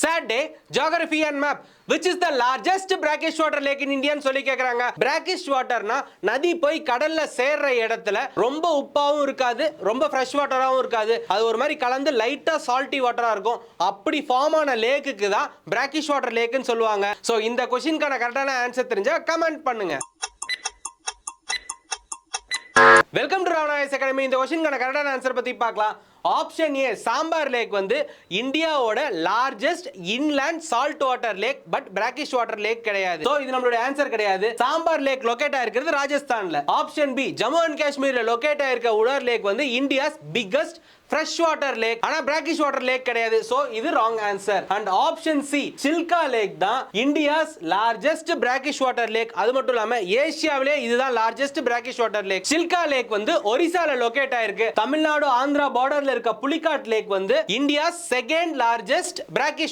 Saturday, geography and map. Which is the largest brackish water lake in India ன்னு சொல்லி கேக்குறாங்க. brackish waterனா நதி போய் கடல்ல சேர்ற இடத்துல ரொம்ப உப்பாவும் இருக்காது, ரொம்ப ஃப்ரெஷ் வாட்டராவும் இருக்காது. அது ஒரு மாதிரி கலந்து லைட்டா சால்ட்டி வாட்டரா இருக்கும். அப்படி ஃபார்ம் ஆன லேக்குக்கு தான் brackish water லேக்னு சொல்லுவாங்க. சோ இந்த क्वेश्चनக்கான கரெக்டான ஆன்சர் தெரிஞ்சா கமெண்ட் பண்ணுங்க. Welcome to Ravana's academy. இந்த क्वेश्चनக்கான கரெக்டான ஆன்சர் பத்தி பார்க்கலாம். ஆப்ஷன் ஏ சாம்பார் லேக் வந்து இந்தியாவோட largest inland salt water lakh, but brackish water lake கிடையாது. சோ இது நம்மளோட ஆன்சர் கிடையாது. சாம்பார் லேக் லொகேட் ஆயிருக்கிறது ராஜஸ்தான்ல. ஆப்ஷன் பி ஜம்மு அண்ட் காஷ்மீர்ல லொகேட் ஆயிருக்க உலர் லேக் வந்து India's biggest fresh water lake, ஆனா பிராக்கிஷ் வாட்டர் லேக் கிடையாது. சோ இது wrong answer. And option C Chilka lake தான் India's largest brackish water lake. அது மட்டும் இல்லாம ஏசியாவிலே இதுதான் largest brackish water lake. Chilka lake வந்து ஒரிசால லொகேட் ஆயிருக்கு. தமிழ்நாடு ஆந்திரா பார்டர்ல இருக்க புலிகாட் லேக் வந்து இந்தியாஸ் செகண்ட் லார்ஜஸ்ட் பிராக்கிஷ்